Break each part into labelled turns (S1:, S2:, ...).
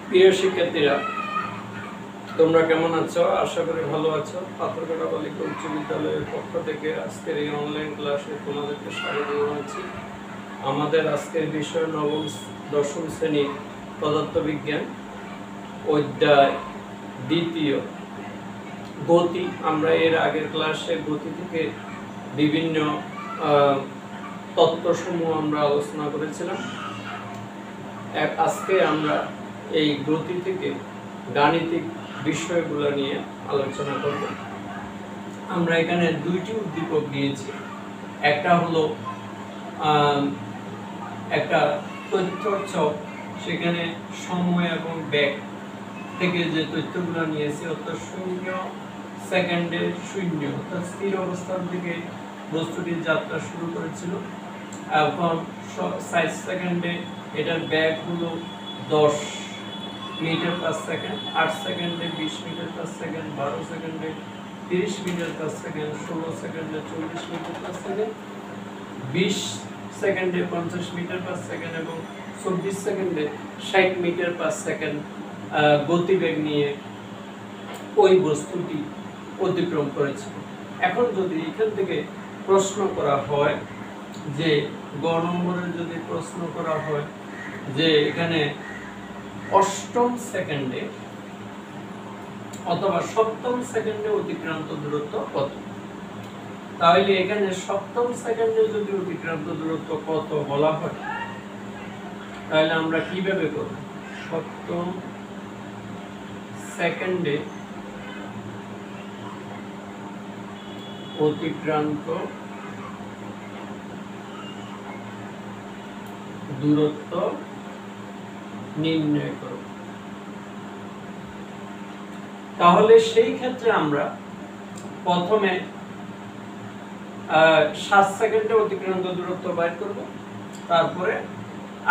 S1: প্রিয় শিক্ষার্থীরা, তোমরা কেমন আছো? আশা করি ভালো আছো। পাথরঘাটা বালিকা উচ্চ বিদ্যালয়ের পক্ষ থেকে আজকের এই অনলাইন ক্লাসে তোমাদেরকে স্বাগত জানাচ্ছি। আমাদের আজকের বিষয় দশম শ্রেণী পদার্থবিজ্ঞান, অধ্যায় দ্বিতীয়, গতি। আমরা এর আগের ক্লাসে গতি থেকে বিভিন্ন তত্ত্বসমূহ আমরা আলোচনা করেছিলাম। আজকে আমরা এই গতি থেকে গাণিতিক বিষয়গুলো নিয়ে আলোচনা করব। আমরা এখানে দুইটি উদ্দীপক নিয়েছি। একটা হলো একটা তথ্য ছক, সেখানে সময় এবং বেগ থেকে যে তথ্যগুলো নিয়েছি, অর্থাৎ 0 সেকেন্ডে 0, অর্থাৎ স্থির অবস্থান থেকে বস্তুটির যাত্রা শুরু করেছিল। এখন 60 সেকেন্ডে এটার বেগ হলো 10 মিটার পার সেকেন্ড, 8 সেকেন্ডে 20 মিটার পার সেকেন্ড, 12 সেকেন্ডে 30 মিটার পার সেকেন্ড, 16 সেকেন্ডে 40 মিটার পার সেকেন্ড, 20 সেকেন্ডে 50 মিটার পার সেকেন্ড এবং 24 সেকেন্ডে 60 মিটার পার সেকেন্ড গতিবেগ নিয়ে ওই বস্তুটি অতিক্রম করেছিল। এখন যদি এখান থেকে প্রশ্ন করা হয় যে গ নম্বরে যদি প্রশ্ন করা হয় যে এখানে অষ্টম সেকেন্ডে অথবা সপ্তম সেকেন্ডে অতিক্রান্ত দূরত্ব কত, তাহলে এখানে সপ্তম সেকেন্ডে যদি অতিক্রান্ত দূরত্ব কত বলা হয়, তাহলে আমরা কিভাবে করব? সপ্তম সেকেন্ডে অতিক্রান্ত দূরত্ব নির্ণয় করব। তাহলে সেই ক্ষেত্রে আমরা প্রথমে 7 সেকেন্ডে অতিক্রান্ত দূরত্ব বাইর করব, তারপরে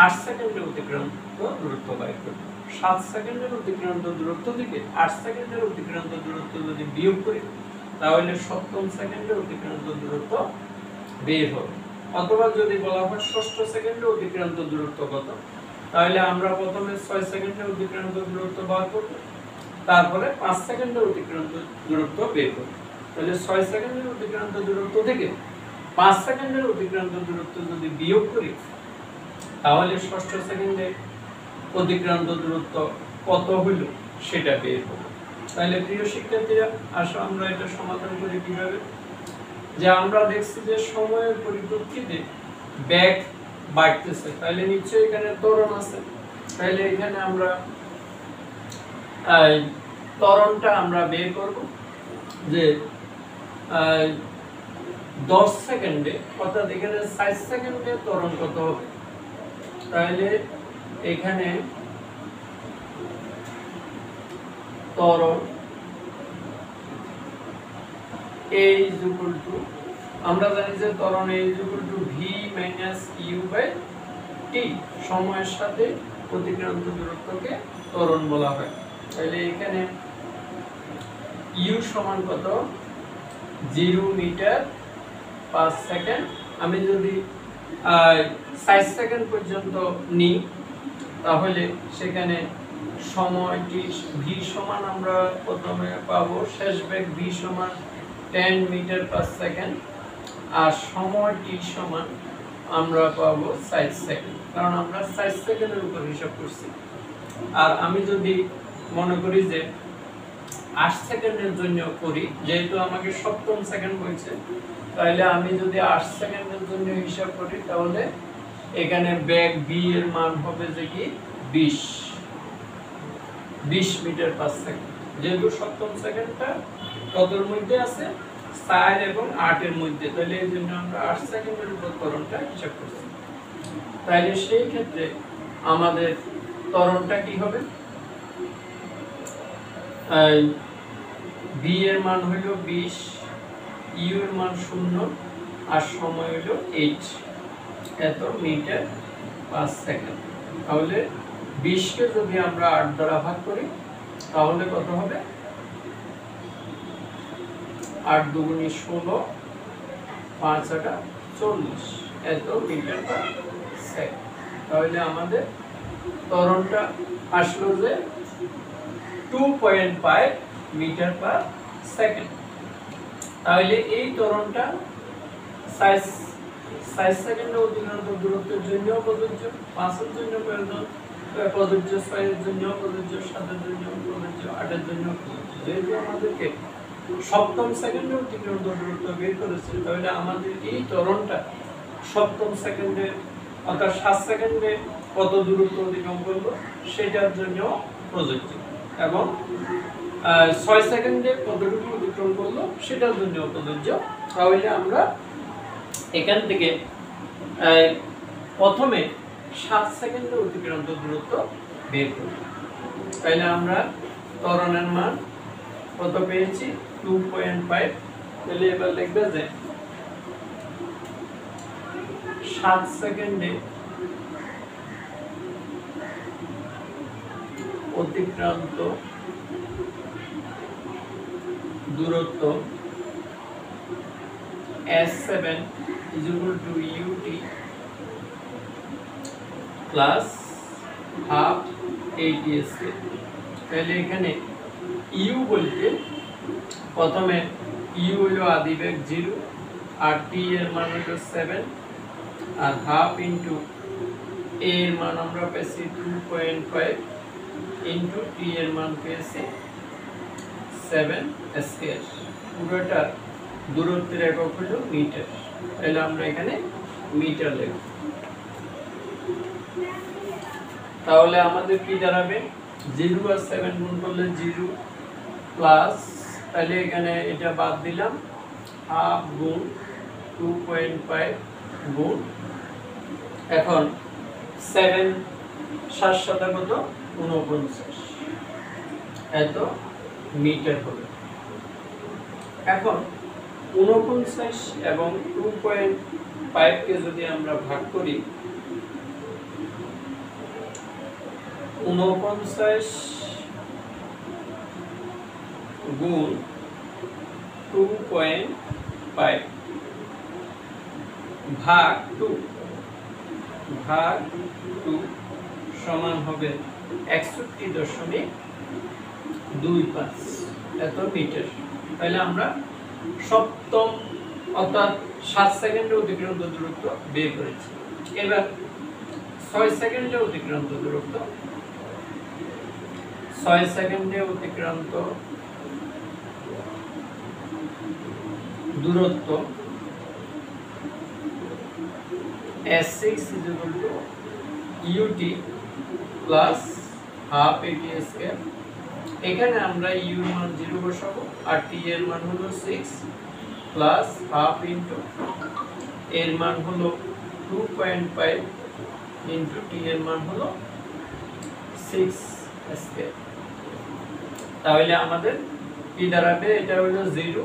S1: 8 সেকেন্ডে অতিক্রান্ত দূরত্ব বাইর করব। 7 সেকেন্ডের অতিক্রান্ত দূরত্ব থেকে 8 সেকেন্ডের অতিক্রান্ত দূরত্ব যদি বিয়োগ করি, তাহলে সপ্তম সেকেন্ডের অতিক্রান্ত দূরত্ব বের হবে। অথবা যদি বলা হয় ষষ্ঠ সেকেন্ডে অতিক্রান্ত দূরত্ব কত, তাহলে আমরা প্রথমে 6 সেকেন্ডের অতিক্রান্ত দূরত্ব বার করব, তারপরে 5 সেকেন্ডের অতিক্রান্ত দূরত্ব বের করব। তাহলে 6 সেকেন্ডের অতিক্রান্ত দূরত্ব থেকে 5 সেকেন্ডের অতিক্রান্ত দূরত্ব যদি বিয়োগ করি, তাহলে ষষ্ঠ সেকেন্ডে অতিক্রান্ত দূরত্ব কত হইল সেটা বের করব। তাহলে প্রিয় শিক্ষার্থীরা, আসো আমরা এটা সমাধান করি কিভাবে। যে আমরা দেখছি যে সময়ের পরিপ্রেক্ষিতে বেগ বাড়তেছে, তাহলে নিশ্চয়ই এখানে ত্বরণ আছে। তাহলে এখানে আমরা ত্বরণটা আমরা বের করব যে 10 সেকেন্ডে, অর্থাৎ এখানে 60 সেকেন্ডে ত্বরণ কত হবে। তাহলে এখানে ত্বরণ A is equal to, আমরা জানি যে ত্বরণ A is equal to V minus U by T, সময়ের সাথে অতিক্রান্ত দূরত্বকে ত্বরণ বলা হয়। তাহলে এখানে U সমান কত? 0 মিটার পার সেকেন্ড। আমি যদি 60 সেকেন্ড পর্যন্ত নিই, তাহলে সেখানে সময়টি V সমান আমরা প্রথমে পাবো শেষ বেগ V সমান 10 মিটার পার সেকেন্ড, আর সময় T সমান আমরা পাবো 60 সেকেন্ড, কারণ আমরা 60 সেকেন্ডের উপর হিসাব করছি। আর আমি যদি মনে করি যে 8 সেকেন্ডের জন্য করি, যেহেতু আমাকে সপ্তম সেকেন্ড বলছে, তাহলে আমি যদি 8 সেকেন্ডের জন্য হিসাব করি, তাহলে এখানে বেগ v এর মান হবে যে কি 20 মিটার পার সেকেন্ড। যেহেতু সপ্তম সেকেন্ডটা কতর মধ্যে আছে? 4 এবং 8 এর মধ্যে, তাহলে এই জন্য আমরা 8 সেকেন্ডের উপর ত্বরণটা হিসাব করছি। তাহলে সেই ক্ষেত্রে আমাদের ত্বরণটা কি হবে? v এর মান হলো 20, u এর মান 0, আর সময় হলো 8 এত মিটার পার সেকেন্ড। তাহলে 20 কে যদি আমরা 8 দ্বারা ভাগ করি, তাহলে কত হবে? 8 দুগুণে 16, 5 8 40 এত মিটার পার সেকেন্ড। তাহলে আমাদের ত্বরণটা আসলো যে 2.5 মিটার পার সেকেন্ড। তাহলে এই ত্বরণটা 6 সেকেন্ডে অতিক্রান্ত দূরত্বের জন্য প্রযোজ্য, 5 এর জন্য প্রযোজ্য, 6 এর জন্য প্রযোজ্য, 7 এর জন্য প্রযোজ্য, 8 এর জন্য প্রযোজ্য। যেহেতু আমাদেরকে সপ্তম সেকেন্ডে অতিক্রান্ত দূরত্ব বের করেছে, তাহলে আমাদের এই ত্বরণটা সপ্তম সেকেন্ডে অর্থাৎ 7 সেকেন্ডে কত দূরত্ব অতিক্রম করলো সেটার জন্য প্রযোজ্য, এবং 6 সেকেন্ডে কতটুকু অতিক্রম করলো সেটার জন্য প্রযোজ্য। তাহলে আমরা এখান থেকে প্রথমে 7 সেকেন্ডে অতিক্রান্ত দূরত্ব বের করব। তাহলে আমরা ত্বরণের মান কত পেয়েছি? 2.5। তাহলে এবার লিখবে যে 7 সেকেন্ডে অতিক্রান্ত দূরত্ব S7 is equal to UT plus half ATSK। তাহলে এখানে U বলতে প্রথমে U হলো আদিবেগ 0 আর T এর মান হলো 7 আর হাফ ইনটু A এর মান আমরা পেয়েছি 2.5 ইনটু T এর মান পেয়েছি 7 স্কয়ার। পুরোটা দূরত্বের একক হলো মিটার। তাহলে আমরা এখানে মিটার লিখব। তাহলে আমাদের কি দাঁড়াবে? 0 আর 7 গুণ করলে 0 প্লাস, তাহলে এখানে এটা বাদ দিলাম, হাফ গুণ 2.5 গুণ, এখন 7 7 সাথে কত? 49 এত মিটার হবে। এখন 49 এবং 2.5 কে যদি আমরা ভাগ করি, 49 গুণ 2.5 ভাগ 2 সমান হবে 61.25 এত মিটার। তাহলে আমরা সপ্তম অর্থাৎ 7 সেকেন্ডে অতিক্রান্ত দূরত্ব বের করেছি। এবার 6 সেকেন্ডে অতিক্রান্ত দূরত্ব, 6 সেকেন্ডে অতিক্রান্ত দূরত্ব S6 is equal to UT plus half ATSK। এখানে আমরা U এর মান 0 বসাবো আর T এর মান হলো 6 প্লাস হাফ ইনটু এর মান হলো 2.5 ইনটু T এর মান হলো 6 স্কয়ার। তাহলে আমাদের কি দাঁড়াবে? এটা হলো 0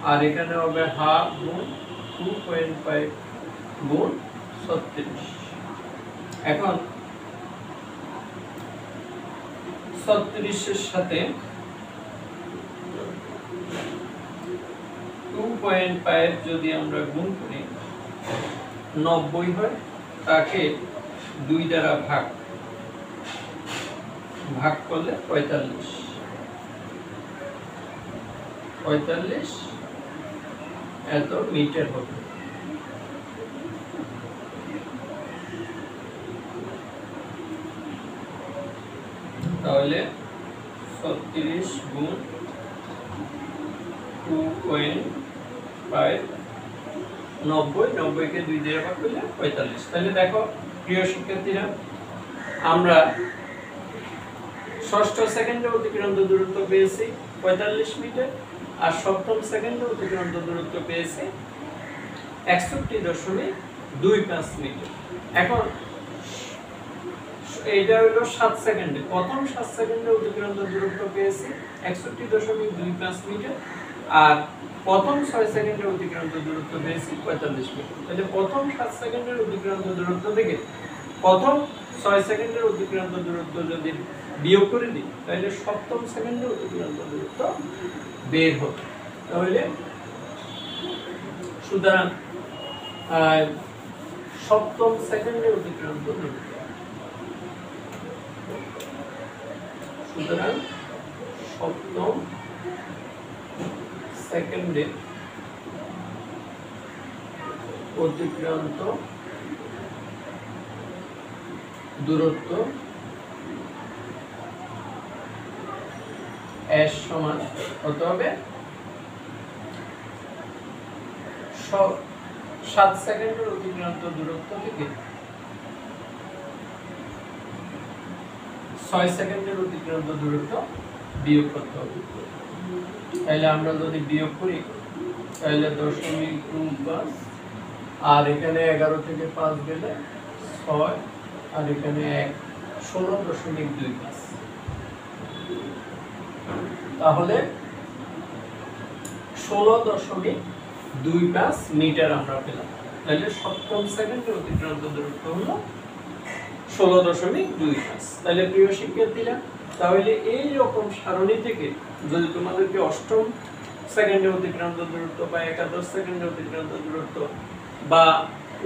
S1: আর এখানে হবে হাফ গুণ 2.5 গুণ 36। এখন 36 এর সাথে 2.5 যদি আমরা গুণ করি 90 হয়, তাকে 2 দ্বারা ভাগ করলে 45 এত মিটার হবে। তাহলে 36 গুণ 2.5 90 কে 2 দিয়ে ভাগ করলে 45। তাহলে দেখো প্রিয় শিক্ষার্থীরা, আমরা ষষ্ঠ সেকেন্ডে অতিক্রান্ত দূরত্ব পেয়েছি 45 মিটার আর সপ্তম সেকেন্ডে অতিক্রান্ত দূরত্ব পেয়েছি 61.25 মিটার। এখন এইটা হলো 7 সেকেন্ডে, প্রথম 7 সেকেন্ডে অতিক্রান্ত দূরত্ব পেয়েছি 61.25 মিটার আর প্রথম 6 সেকেন্ডে অতিক্রান্ত দূরত্ব পেয়েছি 45 মিটার। তাহলে প্রথম 7 সেকেন্ডের অতিক্রান্ত দূরত্ব থেকে প্রথম 6 সেকেন্ডের অতিক্রান্ত দূরত্ব যদি বিয়োগ করে দিই, তাহলে সপ্তম সেকেন্ডের অতিক্রান্ত দূরত্ব বের হবে। তাহলে সুতরাং সপ্তম সেকেন্ডের অতিক্রান্ত দূরত্ব সুতরাং সপ্তম সেকেন্ডে অতিক্রান্ত দূরত্ব s সমান কত হবে 7 সেকেন্ডের অতিক্রান্ত দূরত্ব থেকে 6 সেকেন্ডের অতিক্রান্ত দূরত্ব বিয়োগ করতে হবে। তাহলে আমরা যদি বিয়োগ করি তাহলে 0.25 আর এখানে 11 থেকে 5 গেলে 6 আর এখানে 16.25 তাহলে 16.25 মিটার আমরা পেলাম। তাহলে সপ্তম সেকেন্ডের অতিক্রান্ত দূরত্ব হলো 16.25। তাহলে প্রিয় শিক্ষার্থীরা, তাহলে এই রকম সারণী থেকে যদি তোমাদেরকে অষ্টম সেকেন্ডে অতিক্রান্ত দূরত্ব বা একাদশ সেকেন্ডে অতিক্রান্ত দূরত্ব বা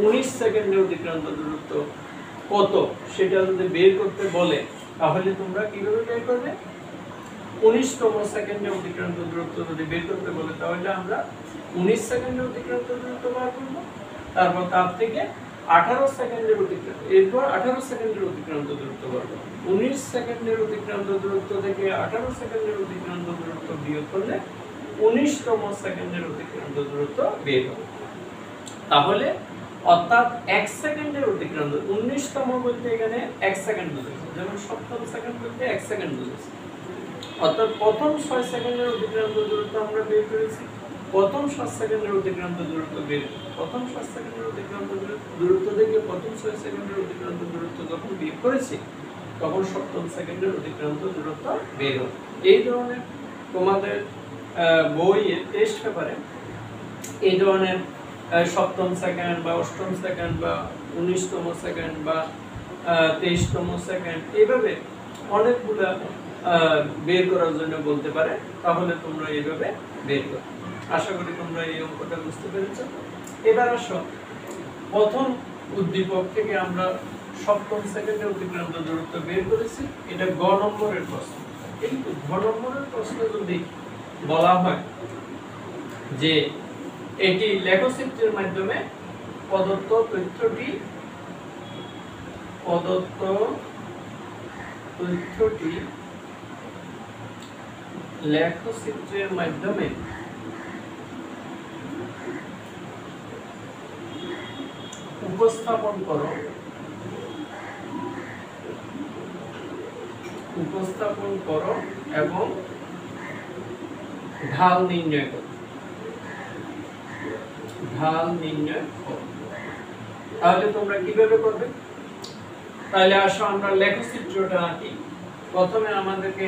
S1: 19 সেকেন্ডে অতিক্রান্ত দূরত্ব কত সেটা যদি বের করতে বলে, তাহলে তোমরা কিভাবে বের করবে? 19তম সেকেন্ডে অতিক্রান্ত দূরত্ব যদি বের করতে বলে, তাহলে আমরা 19 সেকেন্ডে অতিক্রান্ত দূরত্ব বার করব, তারপর তার থেকে 18 সেকেন্ডের অতিক্রান্ত, এরপর 18 সেকেন্ডের অতিক্রান্ত দূরত্ব বার করব। 19 সেকেন্ডের অতিক্রান্ত দূরত্ব থেকে 18 সেকেন্ডের অতিক্রান্ত দূরত্ব বিয়োগ করলে 19তম সেকেন্ডের অতিক্রান্ত দূরত্ব বের হবে। তাহলে অর্থাৎ 1 সেকেন্ডের অতিক্রান্ত, 19তম বলতে এখানে 1 সেকেন্ড বুঝেছে, যেমন সপ্তম সেকেন্ড বলতে 1 সেকেন্ড বুঝেছে। অর্থাৎ প্রথম 6 সেকেন্ডের অতিক্রান্ত দূরত্ব আমরা বের করেছি, প্রথম 7 সেকেন্ডের অতিক্রান্ত দূরত্ব বের, প্রথম 7 সেকেন্ডের অতিক্রান্ত দূরত্ব থেকে প্রথম 6 সেকেন্ডের অতিক্রান্ত দূরত্ব যখন বিয়োগ করেছি, তখন সপ্তম সেকেন্ডের অতিক্রান্ত দূরত্ব বের হবে। এই ধরনের তোমাদের বইয়ে টেস্ট পেপারে এই ধরনের সপ্তম সেকেন্ড বা অষ্টম সেকেন্ড বা 19তম সেকেন্ড বা 23তম সেকেন্ড এইভাবে অনেকগুলা বের করার জন্য বলতে পারে। তাহলে তোমরা এইভাবে বের করো। আশা করি তোমরা এই অঙ্কটা বুঝতে পেরেছো। এবার আসো, প্রথম উদ্দীপক থেকে আমরা সপ্তম সেকেন্ডে অতিক্রান্ত দূরত্ব বের করেছি। এটা গ নম্বরের প্রশ্ন। এই ঘ নম্বরের প্রশ্ন যদি বলা হয় যে এটি লেখচিত্রের মাধ্যমে প্রদত্ত তথ্যটি লেখচিত্রের মাধ্যমে উপস্থাপন করো এবং ঢাল নির্ণয় করো। তাহলে তোমরা কিভাবে করবে? তাহলে আসো আমরা লেখচিত্রটা আঁকি। প্রথমে আমাদেরকে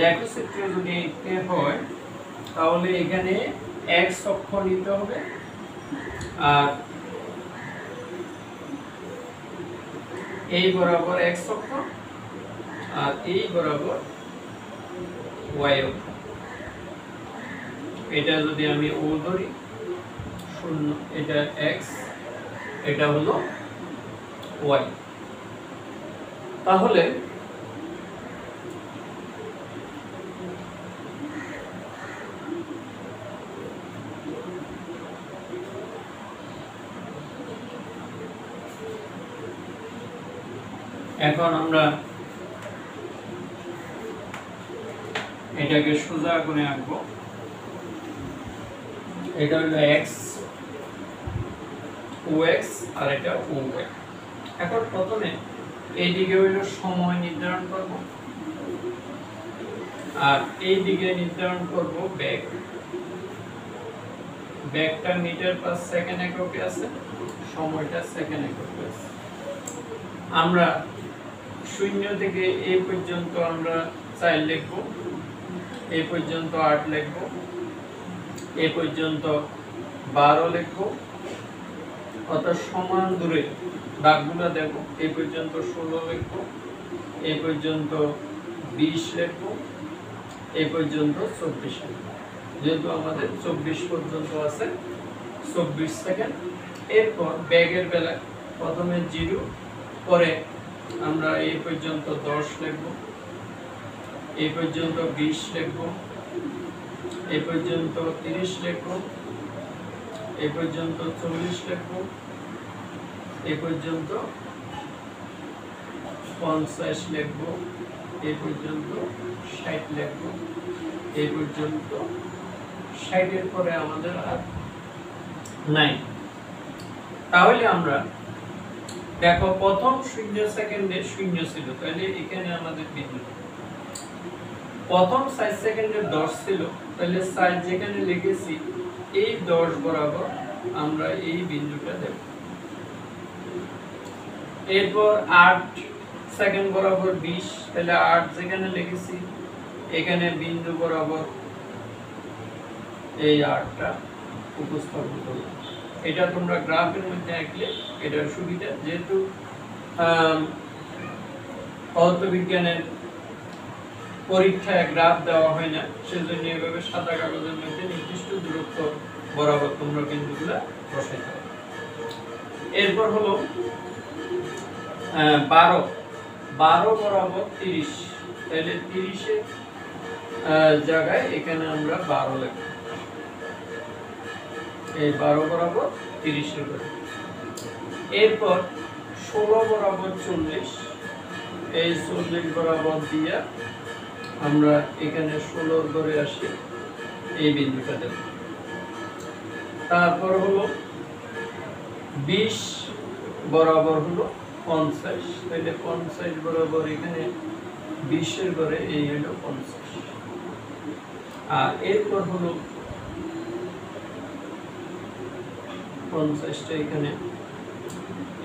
S1: লেখচিত্র যদি আঁকতে হয়, তাহলে এখানে x অক্ষ নিতে হবে, আর এই বরাবর x অক্ষ, আর এই বরাবর y অক্ষ। এটা যদি আমি ও ধরি, 0, এটা x, এটা হলো y। তাহলে এখন আমরা এটাকে সোজা করে আঁকবো। এটা হলো x, ox আর এটা oy। এখন প্রথমে এই দিকে হলো সময় নির্ধারণ করব, আর এই দিকে নির্ধারণ করব বেগ। বেগটা মিটার পার সেকেন্ড এককে আছে, সময়টা সেকেন্ড এককে আছে। আমরা 0 থেকে এই পর্যন্ত আমরা 4 লিখব, এই পর্যন্ত 8 লিখব, এই পর্যন্ত 12 লিখব, অর্থাৎ সমান দূরে দাগগুলো দেব। এই পর্যন্ত 16 লিখব, এই পর্যন্ত 20 লিখব, এই পর্যন্ত 24 লিখব। যেহেতু আমাদের 24 পর্যন্ত আছে, 24 সেকেন্ড। এরপর ব্যাগের বেলায় প্রথমে 0, পরে আমরা এই পর্যন্ত 10 লিখব, এই পর্যন্ত 20 লিখব, এই পর্যন্ত 30 লিখব, এই পর্যন্ত 40 লিখব, এই পর্যন্ত 50 লিখব, এই পর্যন্ত 60 লিখব, এই পর্যন্ত 60 এর পরে আমাদের আর নাই। তাহলে আমরা দেখো প্রথম 0 সেকেন্ডে 0 ছিল, তাহলে এখানে আমাদের বিন্দু। প্রথম 60 সেকেন্ডে 10 ছিল, তাহলে 60 যেখানে লিখেছি এই 10 বরাবর আমরা এই বিন্দুটা দেব। এরপর 8 সেকেন্ড বরাবর 20, তাহলে 8 যেখানে লিখেছি এখানে বিন্দু বরাবর এই 8টা উপস্থাপন করলাম। এটা তোমরা গ্রাফের মধ্যে আঁকলে এটার সুবিধা, যেহেতু পদার্থবিজ্ঞানের পরীক্ষায় গ্রাফ দেওয়া হয় না, সেজন্য এভাবে সাদা কাগজের মধ্যে নির্দিষ্ট দূরত্ব বরাবর তোমরা বিন্দুগুলো বসাইতে হবে। এরপর হলো 12 বরাবর 30, তাহলে 30 এর জায়গায় এখানে আমরা 12 লিখব। এই 12 বরাবর 30 এর করে। এরপর 16 বরাবর 40, এই 40 বরাবর দিয়ে আমরা এখানে 16 করে আসি, এই বিন্দুটা দেব। তারপর হলো 20 বরাবর হলো 50, তাহলে 50 বরাবর এখানে 20 এর করে এই হলো 50। আর এরপর হলো 50টা এখানে।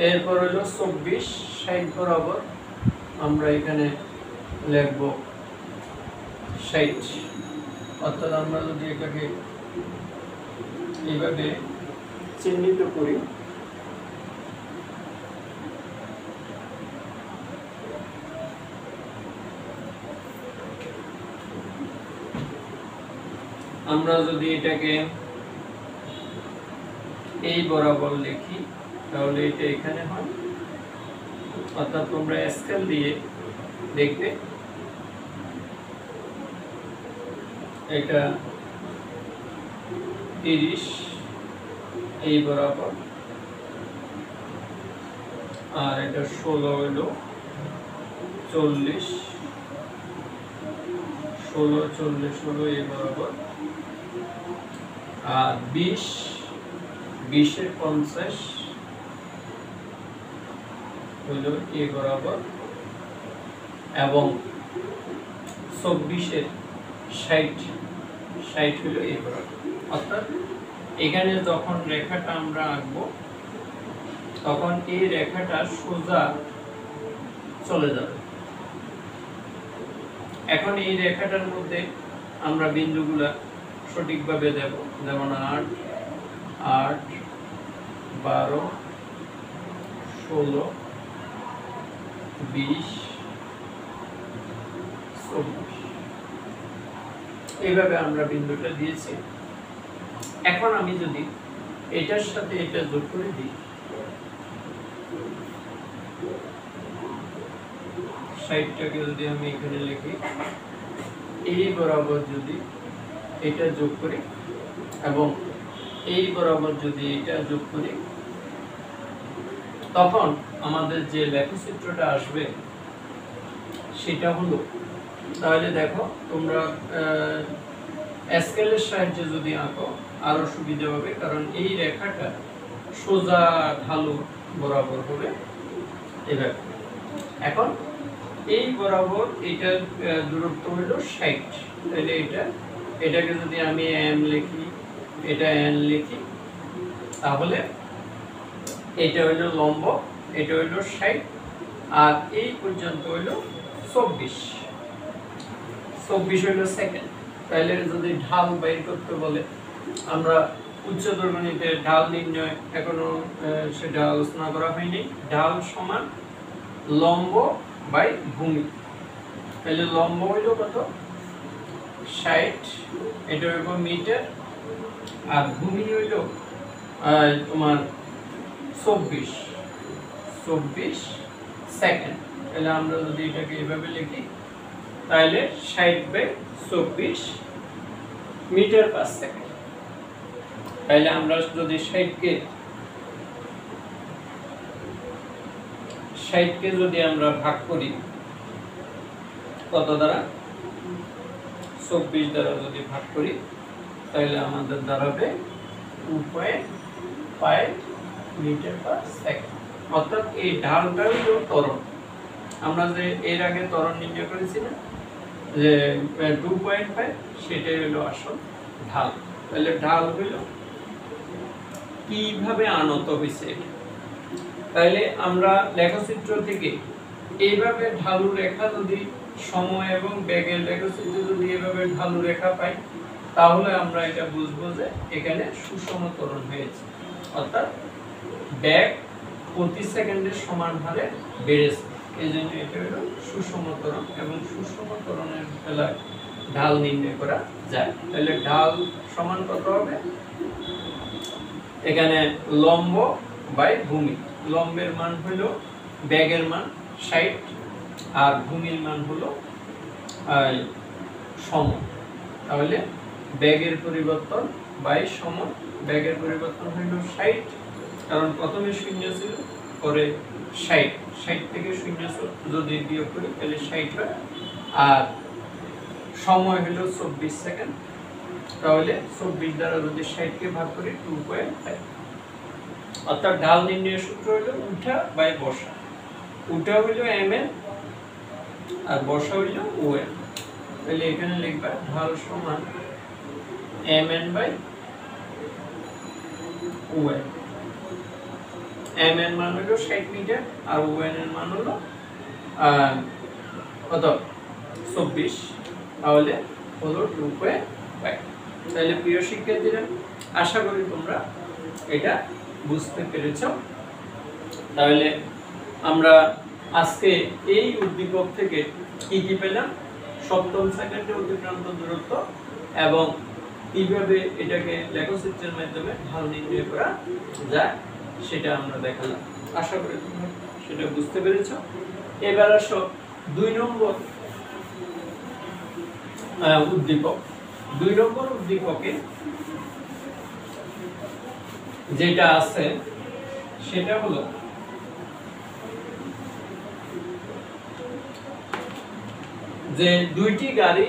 S1: এরপর হলো 24, 60 বরাবর আমরা এখানে লিখব 60। অর্থাৎ আমরা যদি এটাকে এইভাবে চিহ্নিত করি, আমরা যদি এটাকে এই বরাবর লিখি তাহলে এটা এখানে হয়। অর্থাৎ তোমরা স্কেল দিয়ে দেখবে এটা 30 এই বরাবর, আর এটা 16 হলো 40, 16 40 হলো এই বরাবর, আর 20 এর 50 হলো এই বরাবর, এবং 24 এর 60 হলো এই বরাবর। অর্থাৎ এখানে যখন রেখাটা আমরা আঁকবো তখন এই রেখাটা সোজা চলে যাবে। এখন এই রেখাটার মধ্যে আমরা বিন্দুগুলা সঠিকভাবে দেব, যেমন 8, 12, 16, 20, 24 এইভাবে আমরা বিন্দুটা দিয়েছি। এখন আমি যদি এটার সাথে এটা যোগ করে দিই, 60টাকে যদি আমি এখানে লিখি, এই বরাবর যদি এটা যোগ করি এবং এই বরাবর যদি এটা যোগ করি, তখন আমাদের যে লেখচিত্রটা আসবে সেটা হলো, তাহলে দেখো তোমরা স্কেলের সাহায্যে যদি আঁকো আরো সুবিধা হবে, কারণ এই রেখাটা সোজা ঢালু বরাবর হবে এভাবে। এখন এই বরাবর এটার দূরত্ব হলো 60, তাহলে এটাকে যদি আমি m লিখি, এটা n লিখি, তাহলে এটা হলো লম্ব, এটা হলো 60, আর এই পর্যন্ত হলো 24 হলো সেকেন্ড। তাহলে যদি ঢাল বের করতে বলে, আমরা উচ্চতর গণিতে ঢাল নির্ণয় এখনো সেটা আলোচনা করা হয়নি। ঢাল সমান লম্ব বাই ভূমি। তাহলে লম্ব হইল কত? 60, এটা হইব মিটার, আর ভূমি হইল তোমার 24 সেকেন্ড। তাহলে আমরা যদি এটাকে এভাবে লিখি তাহলে 60/24 মিটার পার সেকেন্ড। তাহলে আমরা যদি 60কে যদি আমরা ভাগ করি কত দ্বারা, 24 দ্বারা যদি ভাগ করি তাহলে আমাদের দাঁড়াবে 2.5 মিটার পার সেকেন্ড। অর্থাৎ এই ঢালটা হলো ত্বরণ। আমরা যে এর আগে ত্বরণ নির্ণয় করেছি না যে 2.5, সেটাই হলো আসল ঢাল। তাহলে ঢাল হলো কিভাবে আনত হয়েছে। তাহলে আমরা লেখচিত্র থেকে এইভাবে ঢালু রেখা যদি সময় এবং বেগের লেখচিত্র যদি এইভাবে ঢালু রেখা পাই তাহলে আমরা এটা বুঝবো যে এখানে সুষম ত্বরণ হয়েছে, অর্থাৎ বেগ প্রতি সেকেন্ডের সমান হারে বেড়েছে। এই জন্য এটা হলো সুষম ত্বরণ এবং সুষম ত্বরণের বেলায় ঢাল নির্ণয় করা যায়। তাহলে ঢাল সমান কত হবে, এখানে লম্ব বাই ভূমি। লম্বের মান হলো বেগের মান 60 আর ভূমির মান হলো সময়। তাহলে বেগের পরিবর্তন বাই সময়, বেগের পরিবর্তন হলো 60, কারণ প্রথমে শূন্য ছিল পরে 60 থেকে শূন্য যদি বিয়োগ করি তাহলে 60 হয়। আর সময় হলো 24 সেকেন্ড। তাহলে 24 দ্বারা যদি 60কে ভাগ করি 2.5। অর্থাৎ ঢাল নির্ণয়ের সূত্র হলো উঠা বাই বসা। উঠা হলো mn আর বসা হলো on। তাহলে এখানে লিখবা ঢাল সমান mn বাই on। mn মান হলো 60 মিটার আর on এর মান হলো কত 24, তাহলে হলো 2.5। তাহলে প্রিয় শিক্ষার্থীরা, আশা করি তোমরা এটা বুঝতে পেরেছো। তাহলে আমরা আজকে এই উদ্দীপক থেকে কি কি পেলাম, সপ্তম সেকেন্ডে অতিক্রান্ত দূরত্ব এবং কিভাবে এটাকে লেখচিত্রের মাধ্যমে ঢাল নির্ণয় করা যায় সেটা আমরা দেখালাম। আশা করি তোমরা সেটা বুঝতে পেরেছো। এবার আসো 2 নম্বর উদ্দীপক। 2 নম্বর উদ্দীপকে যেটা আছে সেটা হলো যে দুইটি গাড়ি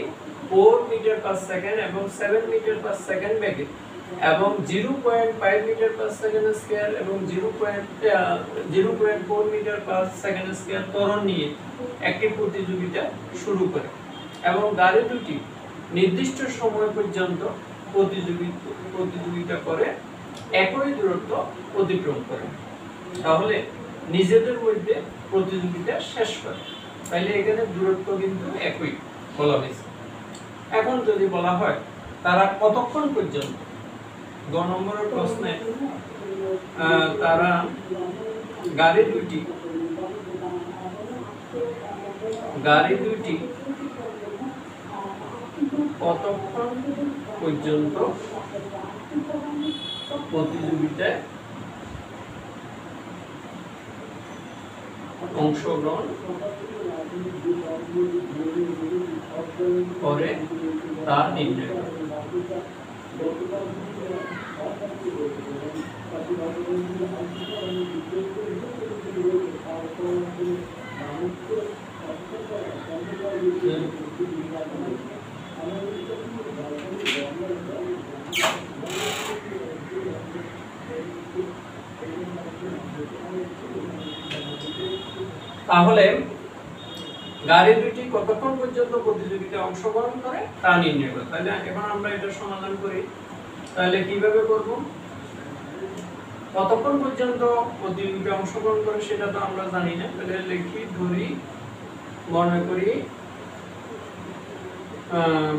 S1: 4 মিটার পার সেকেন্ড এবং 7 মিটার পার সেকেন্ড বেগে এবং 0.5 মিটার পার সেকেন্ড স্কয়ার এবং 0.4 মিটার পার সেকেন্ড স্কয়ার ত্বরণ নিয়ে একটি প্রতিযোগিতা শুরু করে এবং গাড়ি দুটি নির্দিষ্ট সময় পর্যন্ত প্রতিযোগিতা করে একই দূরত্ব অতিক্রম করে, তাহলে নিজেদের মধ্যে প্রতিযোগিতা শেষ করে। তাহলে এখানে দূরত্ব কিন্তু একই বলা হয়েছে। এখন যদি বলা হয় তারা কতক্ষণ পর্যন্ত, 2 নম্বরের প্রশ্নে তারা গাড়ি দুটি কতক্ষণ পর্যন্ত প্রতিযোগিতায় অংশগ্রহণ করে তা নির্ণয় করে। তাহলে গাড়ি দুটি কতক্ষণ পর্যন্ত প্রতিযোগিতায় অংশগ্রহণ করে তা নির্ণয় করে। তাহলে এখন আমরা এটা সমাধান করি। তাহলে কিভাবে করব, কতক্ষণ পর্যন্ত প্রতিযোগিতায় অংশগ্রহণ করে সেটা তো আমরা জানি না। তাহলে লিখি, ধরি, মনে করি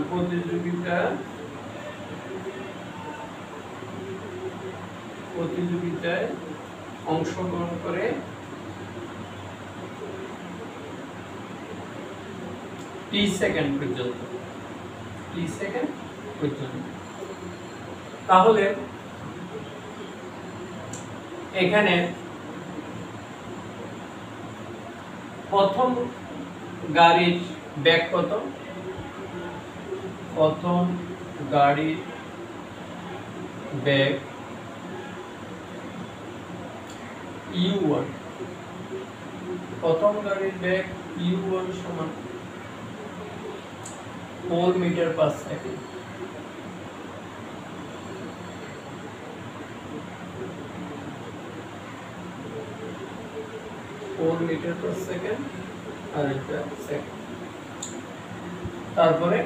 S1: প্রতিযোগিতায় অংশগ্রহণ করে 30 সেকেন্ড পর্যন্ত। তাহলে এখানে প্রথম গাড়ির বেগ কত? প্রথম গাড়ির বেগ u1, প্রথম গাড়ির বেগ u1 সমান 4 metre per second. Metre per second আর এটা সেকেন্ড। তারপরে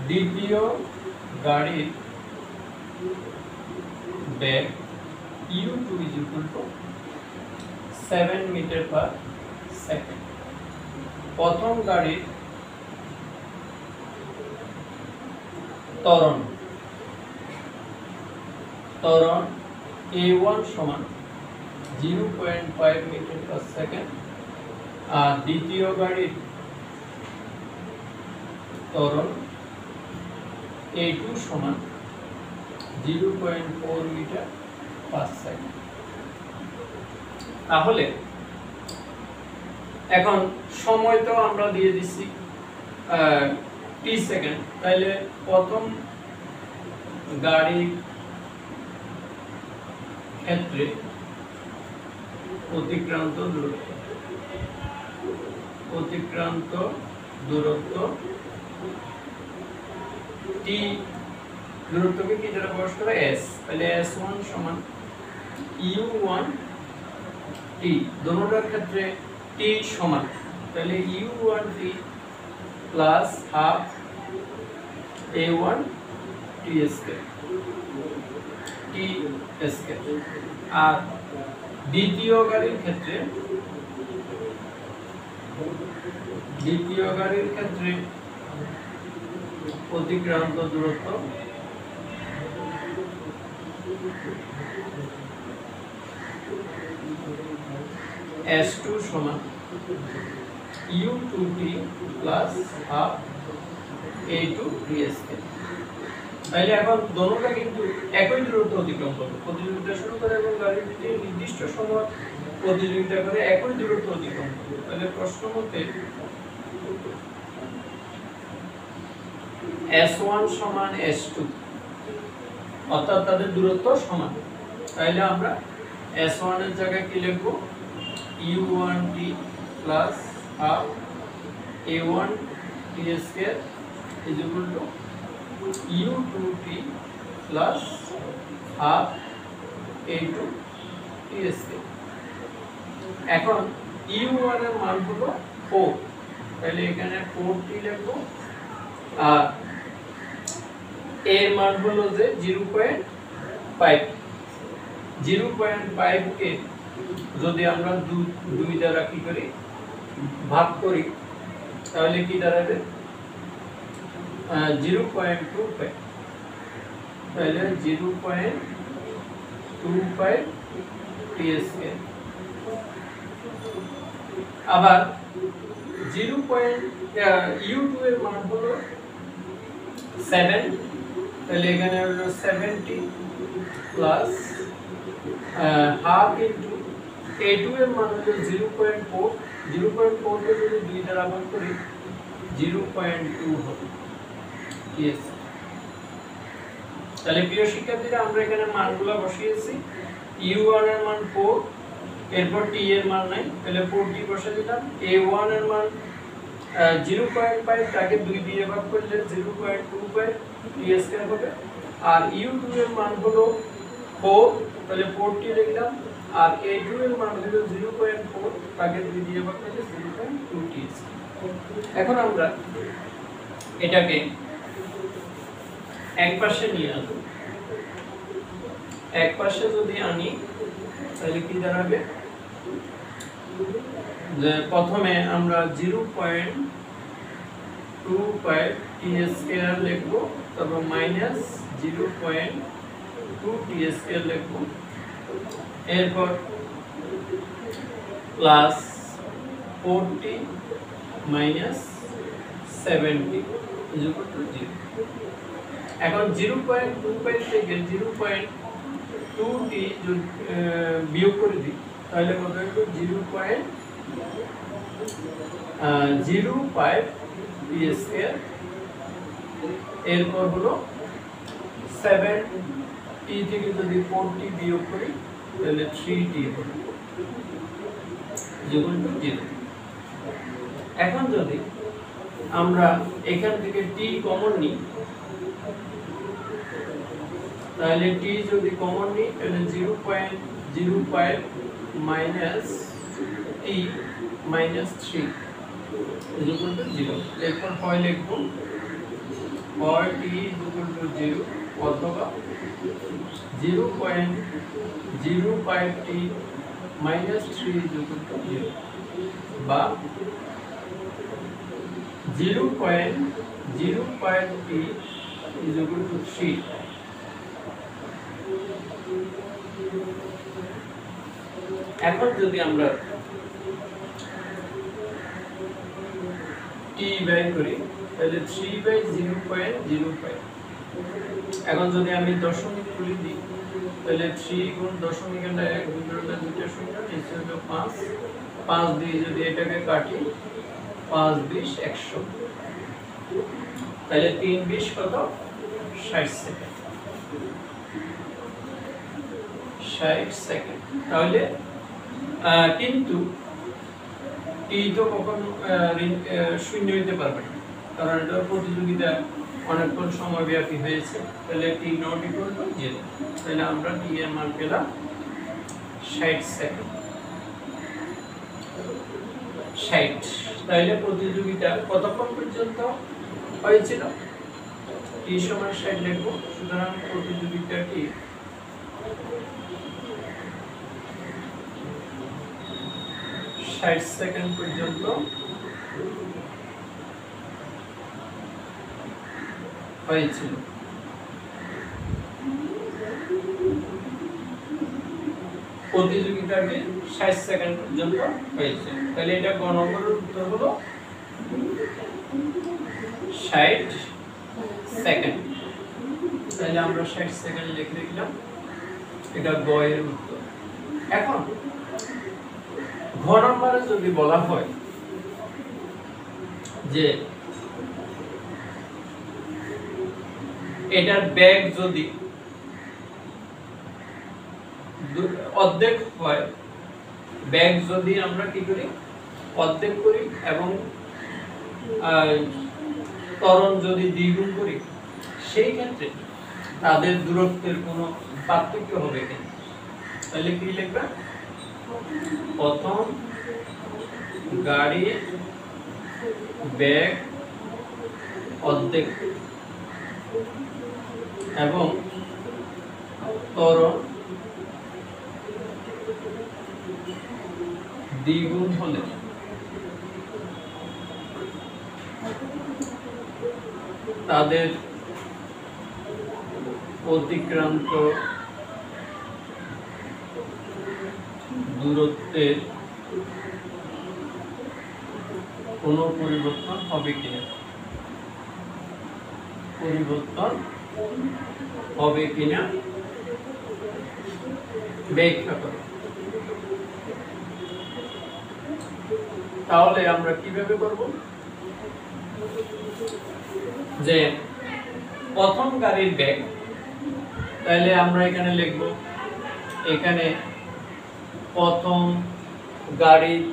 S1: দ্বিতীয় গাড়ির বেগ u2 7 মিটার পার সেকেন্ড। প্রথম গাড়ির ত্বরণ a1 সমান 0.5 মিটার পার সেকেন্ড আর দ্বিতীয় গাড়ির ত্বরণ a2 সমান 0.4 মিটার পার সেকেন্ড। তাহলে এখন সময় তো আমরা দিয়ে দিচ্ছি t সেকেন্ড, তাহলে প্রথম গাড়ির ক্ষেত্রে অতিক্রান্ত দূরত্ব t, দূরত্বকে কি দ্বারা প্রকাশ করে? s, তাহলে s1 সমান u1 t, দোনোটার ক্ষেত্রে t সমান, তাহলে u1 t plus half a1 t square আর দ্বিতীয় গাড়ির ক্ষেত্রে অতিক্রান্ত দূরত্ব s2 সমান u2t plus half a2 t square. তাহলে এখন দোনোটা কিন্তু একই দূরত্ব অতিক্রম করবে, প্রতিযোগিতা শুরু করে এবং গাড়ির নির্দিষ্ট সময় প্রতিযোগিতা করে একই দূরত্ব অতিক্রম করবে। তাহলে প্রশ্ন মতে s1 সমান s2, অর্থাৎ তাদের দূরত্ব সমান। তাহলে আমরা s1 এর জায়গায় কি লিখব? u1t plus half a1 t square is equal to u2t plus half a2 t square. এখন u1 এর মান হলো 4, তাহলে এখানে 4t লিখব আর এর মান হলো যে 0.5। 0.5 কে যদি আমরা 2 দ্বারা কি করি ভাগ করি তাহলে কি দাঁড়াবে? 0.25, তাহলে 0.25 t স্কয়ার। আবার u2 এর মান হলো 7, তাহলে এখানে হলো 70 প্লাস হাফ ইনটু a2 এর মান হলো 0.4। 0.4 কে যদি 2 দ্বারা ভাগ করি 0.2 হবে। yes, তাহলে প্রিয় শিক্ষার্থীরা আমরা এখানে মানগুলো বসিয়েছি। u1 এর মান 4, এরপর t এর মান নাই, তাহলে 4t বসিয়ে দিলাম। a1 এর মান 0.5, তাকে 2 দিয়ে ভাগ করলে 0.25 t স্কয়ার হবে। আর u2 এর মান হলো 4, তাহলে 4t লিখলাম। আর a2 এর মান হলো 0.4, তাকে 2 দিয়ে ভাগ করলে 0.2 t স্কয়ার। এখন আমরা এটাকে এক পাশে নিয়ে আসব। এক পাশে যদি আনি তাহলে কি দাঁড়াবে? যে প্রথমে আমরা 0.25 t স্কয়ার লিখব, তারপর মাইনাস 0.2 t স্কয়ার লিখব, এরপর plus 4t minus 70 is equal to 0। এখন 0.25 থেকে 0.2t যদি বিয়োগ করে দিই তাহলে কত হবে? 0.5 টি স্কয়ার, এরপর হলো 7 টি থেকে যদি 4 টি বিয়োগ করি তাহলে 3 টি হবে ইকুয়াল টু 0। এখন যদি আমরা এখান থেকে টি কমন নিই তাহলে টি যদি কমন নিই তাহলে 0.05 minus T minus 3 equal to 0। এরপর হয় লিখব হয় টি ইকুয়াল টু 0 অথবা 0.05 টি মাইনাস 3 ইকুয়াল টু 0 বা 0.05 টি ইকুয়াল টু 3। এখন যদি আমরা টি বাই করি তাহলে 3/0.05। এখন যদি আমি দশমিক তুলে দিই তাহলে 3 গুণ দশমিক এর 1 গুণ দুইটা শূন্য নিচে হলো 5, 5 দিয়ে যদি এটাকে কাটি 5 20 100, তাহলে 3 20 কত 60 সেকেন্ড, 60 সেকেন্ড। তাহলে কিন্তু টি তো কখনো শূন্য হইতে পারবে না, কারণ এটার প্রতিযোগিতা অনেকক্ষণ সময়ব্যাপী হয়েছে। তাহলে টি নট ইকুয়াল টু 0, তাহলে আমরা টি এর মান পেলাম 60 সেকেন্ড। 60, তাহলে প্রতিযোগিতা কতক্ষণ পর্যন্ত হয়েছিল? টি সমান 60 লিখব। সুতরাং প্রতিযোগিতাটি 60 সেকেন্ড পর্যন্ত হয়েছিল। প্রতিযোগিতাটি 60 সেকেন্ড পর্যন্ত হয়েছে। তাহলে এটা গ নম্বরের উত্তর হলো 60 সেকেন্ড। তাহলে আমরা 60 সেকেন্ড লিখে দিলাম, এটা গ এর উত্তর। এখন ঘ নম্বরে যদি বলা হয় যে এটার বেগ যদি অর্ধেক হয়, বেগ যদি আমরা কি করি অর্ধেক করি এবং ত্বরণ যদি দ্বিগুণ করি, সেই ক্ষেত্রে তাদের দূরত্বের কোনো পার্থক্য হবে কিনা? তাহলে কি লিখবা? প্রথম গাড়ির বেগ অর্ধেক এবং ত্বরণ দ্বিগুণ হলে তাদের অতিক্রান্ত দূরত্বের কোনো পরিবর্তন হবে কিনা? পরিবর্তন হবে কিনা ব্যাখ্যা করো। তাহলে আমরা কিভাবে করব? যে প্রথম গাড়ির বেগ, তাহলে আমরা এখানে লিখব, এখানে প্রথম গাড়ির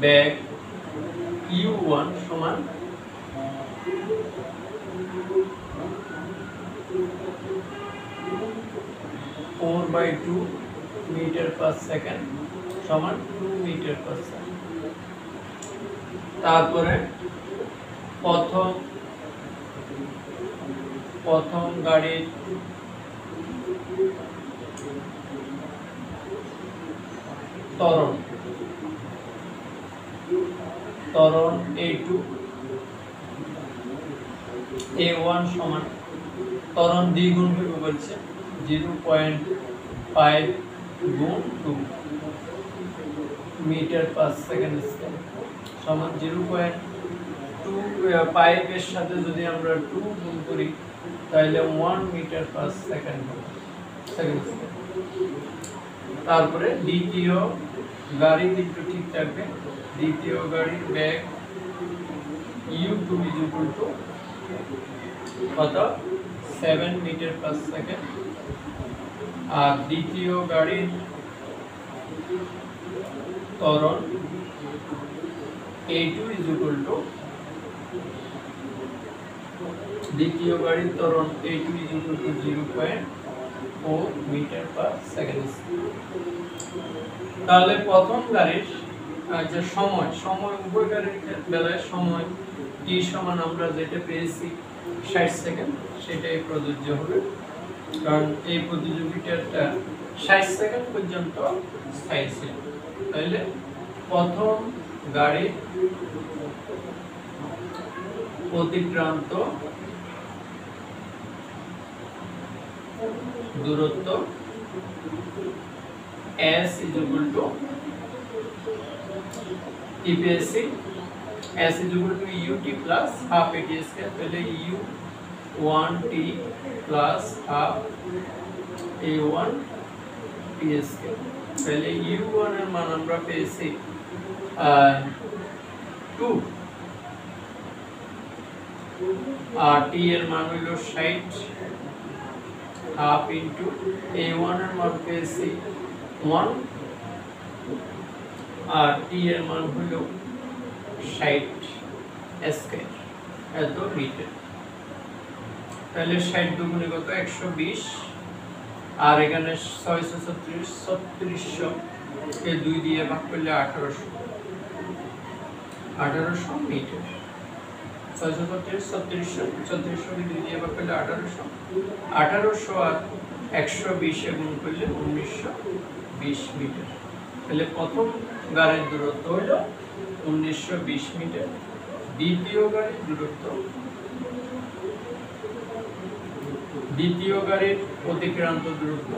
S1: বেগ u1 সমান (4/2 মিটার পার সেকেন্ড সমান 2 মিটার পার সেকেন্ড। তারপরে প্রথম গাড়ির ত্বরণ a2 a1 সমান ত্বরণ দ্বিগুণ হবে বলছে 0.5 গুণ 2 মিটার পার সেকেন্ড স্কয়ার সমান 0.25 এর সাথে যদি আমরা 2 গুণ করি তাহলে 1 মিটার পার সেকেন্ড হবে সেকেন্ড স্কয়ার। তারপরে দ্বিতীয় গাড়ি কিন্তু ঠিক থাকবে, দ্বিতীয় গাড়ির bag u2 is equal to কত 7 মিটার পার সেকেন্ড। আর দ্বিতীয় গাড়ির ত্বরণ a2 is equal to দ্বিতীয় গাড়ির ত্বরণ a2 is equal to 0.4 metre per second. তাহলে প্রথম গাড়ির যে সময় উভয় গাড়ির বেলায় সময় t সমান আমরা যেটা পেয়েছি 60 সেকেন্ড সেটাই প্রযোজ্য হবে, কারণ এই প্রতিযোগিতাটা 60 সেকেন্ড পর্যন্ত স্থায়ী ছিল। তাহলে প্রথম গাড়ির অতিক্রান্ত দূরত্ব s is equal to TPSC s is equal to ut plus half at square, তাহলে u1t plus half a1 t square। তাহলে u1 এর মান আমরা পেয়েছি 2 আর t এর মান হলো 60 হাফ ইনটু a1 এর মান পেয়েছি 1 আর t এর মান হলো 60 স্কয়ার এত মিটার। তাহলে 60 দুগুণে কত 120 আর এখানে 636 3600 কে 2 দিয়ে ভাগ করলে 1800 মিটার। 636 3600 কে 2 দিয়ে ভাগ করলে 1800 আর 120 এ গুণ করলে 1920 মিটার। তাহলে প্রথম গাড়ির দূরত্ব হলো 1920 মিটার। দ্বিতীয় গাড়ির দূরত্ব, দ্বিতীয় গাড়ির অতিক্রান্ত দূরত্ব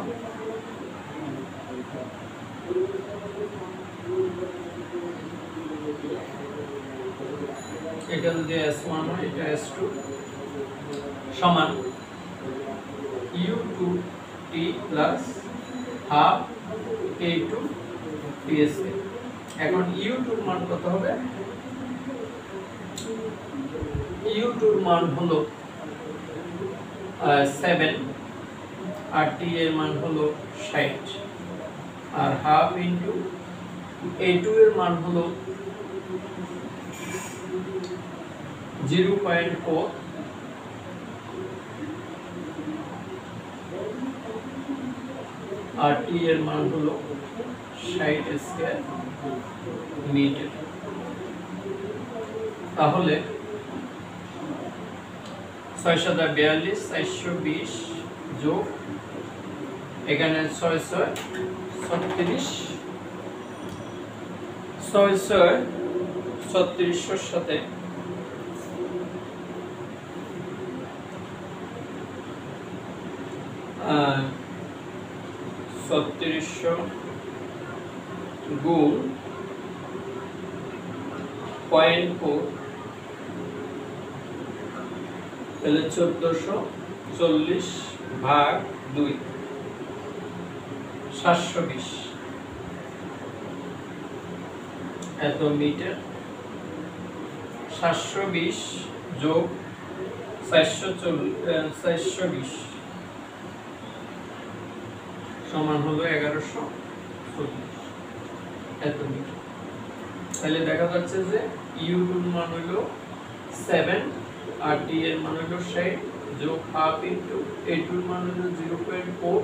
S1: এটা যদি s1 হয় এটা s2 সমান u2t plus half a2 ts। এখন u2 এর মান কত হবে? u2 এর মান হলো 7 আর t এর মান হলো 60 আর হাফ ইনটু a2 এর মান হলো 0.4 আর t এর মান হলো 60 স্কয়ার মিটার। তাহলে 642 420 যোগ এখানে 636 636 সাথে 3600 গুণ 0.4 তাহলে 1440 ভাগ 2 720 এত মিটার। 720 যোগ 420 সমান হলো 1140 এত মিটার। তাহলে দেখা যাচ্ছে যে u2 এর মান হলো 7 আর t এর মান হলো 60 যোগ হাফ ইনটু a2 এর মান হলো 0.4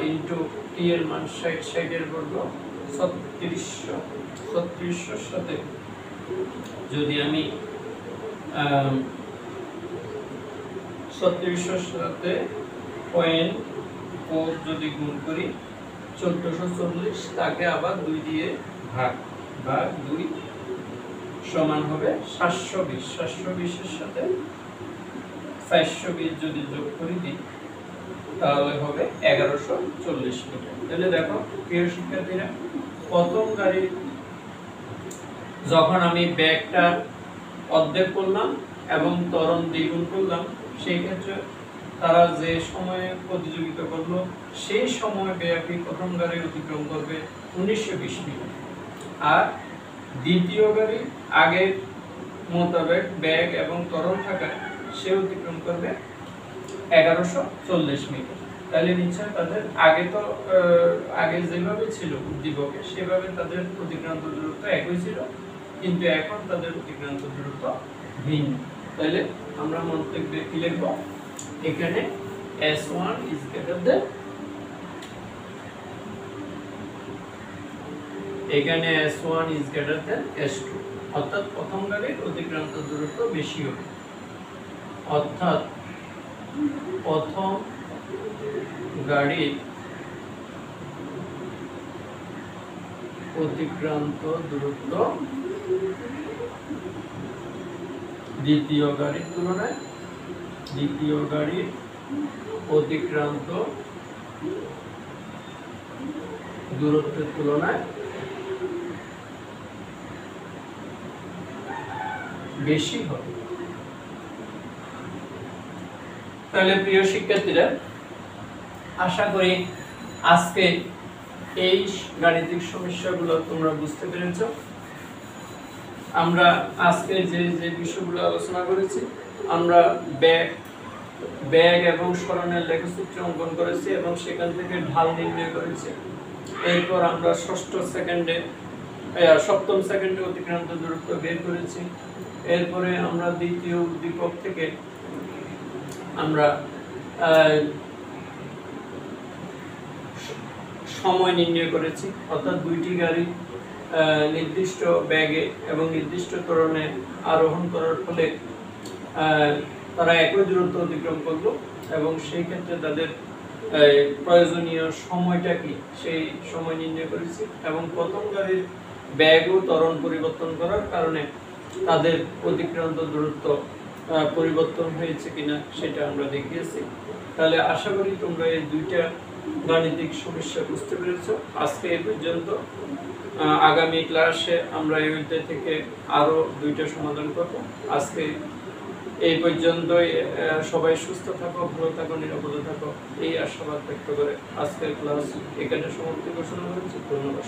S1: ইনটু t এর মান 60 এর বর্গ 3600 সাথে যদি আমি 3600 সাথে 0.4 যদি গুণ করি 1440 তাকে আবার 2 দিয়ে ভাগ 2 সমান হবে 720। 720 এর সাথে 420 যদি যোগ করে দিই তাহলে হবে 1140 মিটার। তাহলে দেখো প্রিয় শিক্ষার্থীরা, প্রথম গাড়ির যখন আমি ব্যাগটা অর্ধেক করলাম এবং ত্বরণ দ্বিগুণ করলাম সেই ক্ষেত্রে তারা যে সময়ে প্রতিযোগিতা করলো সেই সময় ব্যাপী প্রথম গাড়ি অতিক্রম করবে 1920 মিনিট, আর দ্বিতীয় গাড়ি আগের মোতাবেক ব্যাগ এবং ত্বরণ থাকায় সে অতিক্রম করবে 1140 মিনিট। তাহলে নিশ্চয় তাদের আগে যেভাবে ছিল উদ্দীপকে সেভাবে তাদের অতিক্রান্ত দূরত্ব একই ছিল, কিন্তু এখন তাদের অতিক্রান্ত দূরত্ব ভিন্ন। তাহলে আমরা মন্তব্যে কি লিখব? এখানে S1 is greater than, এখানে S1 is greater than S2, অর্থাৎ প্রথম গাড়ির অতিক্রান্ত দূরত্ব বেশি হবে, অর্থাৎ প্রথম গাড়ির অতিক্রান্ত দূরত্ব দ্বিতীয় গাড়ির তুলনায় অতিক্রান্ত দূরত্বের তুলনায় বেশি হবে। তাহলে প্রিয় শিক্ষার্থীরা, আশা করি আজকে এই গাণিতিক সমস্যাগুলো তোমরা বুঝতে পেরেছো। আমরা আজকে যে বিষয়গুলো আলোচনা করেছি, আমরা ব্যাগ এবং সরণের লেখচিত্র অঙ্কন করেছি এবং সেখান থেকে ঢাল নির্ণয় করেছি। এরপর আমরা সপ্তম সেকেন্ডে অতিক্রান্ত দূরত্ব বের করেছি। এরপরে আমরা দ্বিতীয় উদ্দীপক থেকে আমরা সময় নির্ণয় করেছি, অর্থাৎ দুইটি গাড়ি নির্দিষ্ট ব্যাগে এবং নির্দিষ্ট ত্বরণে আরোহণ করার ফলে তারা একই দূরত্ব অতিক্রম করলো এবং সেই ক্ষেত্রে তাদের প্রয়োজনীয় সময়টা কি সেই সময় নির্ণয় করেছি, এবং প্রথম গাড়ির ব্যাগ ও ত্বরণ পরিবর্তন করার কারণে তাদের অতিক্রান্ত দূরত্ব পরিবর্তন হয়েছে কিনা সেটা আমরা দেখিয়েছি। তাহলে আশা করি তোমরা এই দুইটা গাণিতিক সমস্যা বুঝতে পেরেছো। আজকে এই পর্যন্ত, আগামী ক্লাসে আমরা এই অধ্যায় থেকে আরো দুইটা সমাধান করব। আজকে এই পর্যন্তই। সবাই সুস্থ থাকো, ভালো থাকো, নিরাপদে থাকো, এই আশাবাদ ব্যক্ত করে আজকের ক্লাস এখানে সমাপ্তি ঘোষণা করেছি। ধন্যবাদ।